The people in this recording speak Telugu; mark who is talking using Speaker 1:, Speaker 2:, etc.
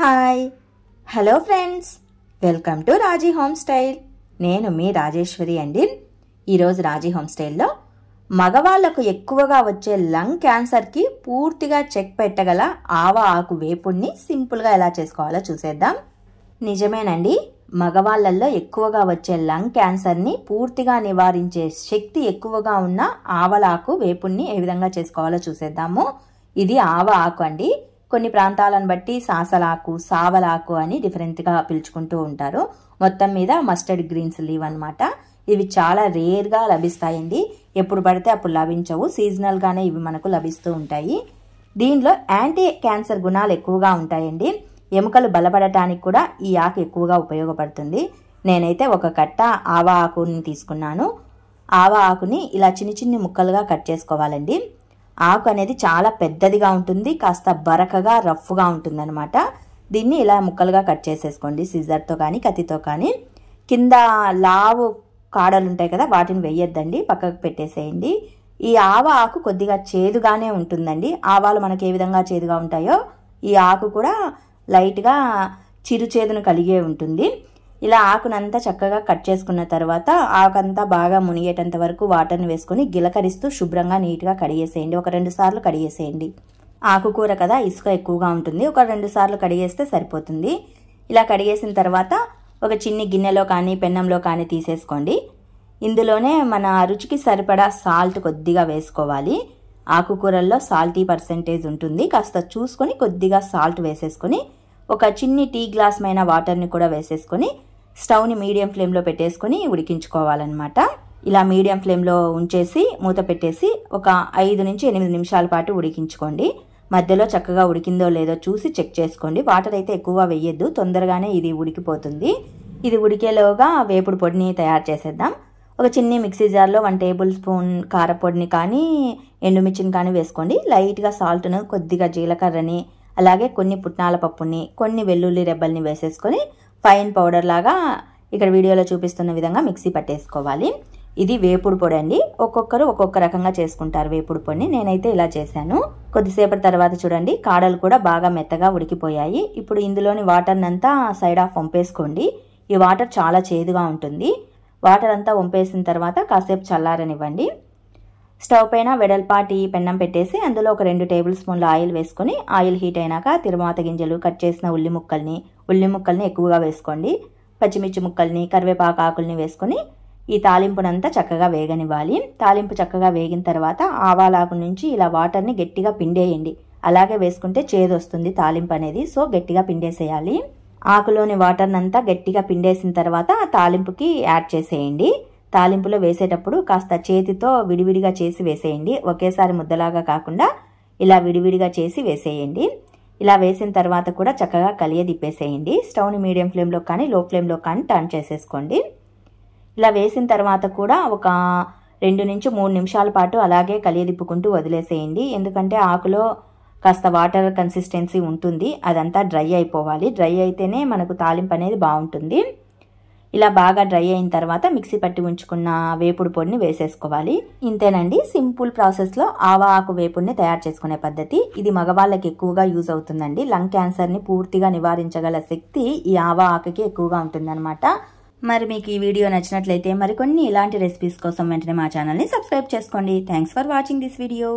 Speaker 1: Hi hello friends, welcome to Raji home style. నేను మీ రాజేశ్వరి అండి. ఈరోజు రాజీ హోమ్ స్టైల్లో మగవాళ్లకు ఎక్కువగా వచ్చే లంగ్ క్యాన్సర్కి పూర్తిగా చెక్ పెట్టగల ఆవ ఆకు వేపుడిని సింపుల్గా ఎలా చేసుకోవాలో చూసేద్దాం. నిజమేనండి, మగవాళ్లలో ఎక్కువగా వచ్చే లంగ్ క్యాన్సర్ని పూర్తిగా నివారించే శక్తి ఎక్కువగా ఉన్న ఆవలాకు వేపుడిని ఏ విధంగా చేసుకోవాలో చూసేద్దాము. ఇది ఆవ ఆకు అండి. కొన్ని ప్రాంతాలను బట్టి సాసలాకు, సావలాకు అని డిఫరెంట్గా పిలుచుకుంటూ ఉంటారు. మొత్తం మీద మస్టర్డ్ గ్రీన్స్ లీవ్ అనమాట. ఇవి చాలా రేర్గా లభిస్తాయండి. ఎప్పుడు పడితే అప్పుడు లభించవు, సీజనల్గానే ఇవి మనకు లభిస్తూ ఉంటాయి. దీనిలో యాంటీ క్యాన్సర్ గుణాలు ఎక్కువగా ఉంటాయండి. ఎముకలు బలపడటానికి కూడా ఈ ఆకు ఎక్కువగా ఉపయోగపడుతుంది. నేనైతే ఒక కట్ట ఆవా ఆకుని తీసుకున్నాను. ఆవా ఆకుని ఇలా చిన్ని చిన్ని ముక్కలుగా కట్ చేసుకోవాలండి. ఆకు అనేది చాలా పెద్దదిగా ఉంటుంది, కాస్త బరకగా రఫ్గా ఉంటుందన్నమాట. దీన్ని ఇలా ముక్కలుగా కట్ చేసేసుకోండి, సిజర్తో కానీ కత్తితో కానీ. కింద లావు కాడలు ఉంటాయి కదా, వాటిని వేయొద్దండి, పక్కకు పెట్టేసేయండి. ఈ ఆవ ఆకు కొద్దిగా చేదుగానే ఉంటుందండి. ఆవాలు మనకి ఏ విధంగా చేదుగా ఉంటాయో ఈ ఆకు కూడా లైట్గా చిరుచేదును కలిగే ఉంటుంది. ఇలా ఆకునంతా చక్కగా కట్ చేసుకున్న తర్వాత ఆకంతా బాగా మునిగేటంత వరకు వాటర్ని వేసుకొని గిలకరిస్తూ శుభ్రంగా నీట్గా కడిగేసేయండి. ఒక 2 సార్లు కడిగేసేయండి. ఆకుకూర కదా, ఇసుక ఎక్కువగా ఉంటుంది. ఒక 2 సార్లు కడిగేస్తే సరిపోతుంది. ఇలా కడిగేసిన తర్వాత ఒక చిన్ని గిన్నెలో కానీ పెన్నంలో కానీ తీసేసుకోండి. ఇందులోనే మన రుచికి సరిపడా సాల్ట్ కొద్దిగా వేసుకోవాలి. ఆకుకూరల్లో సాల్టీ పర్సెంటేజ్ ఉంటుంది, కాస్త చూసుకొని కొద్దిగా సాల్ట్ వేసేసుకొని ఒక చిన్ని టీ గ్లాస్ మైన వాటర్ని కూడా వేసేసుకొని స్టవ్ని మీడియం ఫ్లేమ్లో పెట్టేసుకొని ఉడికించుకోవాలన్నమాట. ఇలా మీడియం ఫ్లేమ్లో ఉంచేసి మూత పెట్టేసి ఒక 5 నుంచి 8 నిమిషాల పాటు ఉడికించుకోండి. మధ్యలో చక్కగా ఉడికిందో లేదో చూసి చెక్ చేసుకోండి. వాటర్ అయితే ఎక్కువగా వేయొద్దు, తొందరగానే ఇది ఉడికిపోతుంది. ఇది ఉడికేలోగా వేపుడు పొడిని తయారు చేసేద్దాం. ఒక చిన్ని మిక్సీ జార్లో 1 టేబుల్ స్పూన్ కారపొడిని కానీ ఎండుమిర్చిని కానీ వేసుకోండి. లైట్గా సాల్ట్ను, కొద్దిగా జీలకర్రని, అలాగే కొన్ని పుట్నాల పప్పుని, కొన్ని వెల్లుల్లి రెబ్బల్ని వేసేసుకొని ఫైన్ పౌడర్ లాగా ఇక్కడ వీడియోలో చూపిస్తున్న విధంగా మిక్సీ పట్టేసుకోవాలి. ఇది వేపుడు పొడి అండి. ఒక్కొక్కరు ఒక్కొక్క రకంగా చేసుకుంటారు వేపుడు పొడిని. నేనైతే ఇలా చేశాను. కొద్దిసేపటి తర్వాత చూడండి, కాడలు కూడా బాగా మెత్తగా ఉడికిపోయాయి. ఇప్పుడు ఇందులోని వాటర్ని అంతా సైడ్ ఆఫ్ వంపేసుకోండి. ఈ వాటర్ చాలా చేదుగా ఉంటుంది. వాటర్ అంతా వంపేసిన తర్వాత కాసేపు చల్లారనివ్వండి. స్టవ్ పైన వెడల్పాటి పెన్నం పెట్టేసి అందులో ఒక 2 టేబుల్ స్పూన్ల ఆయిల్ వేసుకొని, ఆయిల్ హీట్ అయినాక తిరువాత గింజలు, కట్ చేసిన ఉల్లి ముక్కల్ని ఎక్కువగా వేసుకోండి. పచ్చిమిర్చి ముక్కల్ని, కరివేపాకు ఆకుల్ని వేసుకొని ఈ తాలింపునంతా చక్కగా వేగనివ్వాలి. తాలింపు చక్కగా వేగిన తర్వాత ఆవాలాకు నుంచి ఇలా వాటర్ని గట్టిగా పిండేయండి. అలాగే వేసుకుంటే చేదు వస్తుంది తాలింపు అనేది, సో గట్టిగా పిండేసేయాలి. ఆకులోని వాటర్ని అంతా గట్టిగా పిండేసిన తర్వాత తాలింపుకి యాడ్ చేసేయండి. తాలింపులో వేసేటప్పుడు కాస్త చేతితో విడివిడిగా చేసి వేసేయండి. ఒకేసారి ముద్దలాగా కాకుండా ఇలా విడివిడిగా చేసి వేసేయండి. ఇలా వేసిన తర్వాత కూడా చక్కగా కలియదిప్పేసేయండి. స్టవ్ని మీడియం ఫ్లేమ్లో కానీ లో ఫ్లేమ్లో కానీ టర్న్ చేసేసుకోండి. ఇలా వేసిన తర్వాత కూడా ఒక 2 నుంచి 3 నిమిషాల పాటు అలాగే కలియదిప్పుకుంటూ వదిలేసేయండి. ఎందుకంటే ఆకులో కాస్త వాటర్ కన్సిస్టెన్సీ ఉంటుంది, అదంతా డ్రై అయిపోవాలి. డ్రై అయితేనే మనకు తాలింపు అనేది బాగుంటుంది. ఇలా బాగా డ్రై అయిన తర్వాత మిక్సీ పట్టి ఉంచుకున్న వేపుడు పొడిని వేసేసుకోవాలి. ఇంతేనండి, సింపుల్ ప్రాసెస్లో ఆవా ఆకు వేపుడిని తయారు చేసుకునే పద్ధతి. ఇది మగవాళ్ళకి ఎక్కువగా యూజ్ అవుతుందండి. లంగ్ క్యాన్సర్ని పూర్తిగా నివారించగల శక్తి ఈ ఆవా ఆకుకి ఎక్కువగా ఉంటుందన్నమాట. మరి మీకు ఈ వీడియో నచ్చినట్లయితే మరికొన్ని ఇలాంటి రెసిపీస్ కోసం వెంటనే మా ఛానల్ని సబ్స్క్రైబ్ చేసుకోండి. Thanks for watching this video.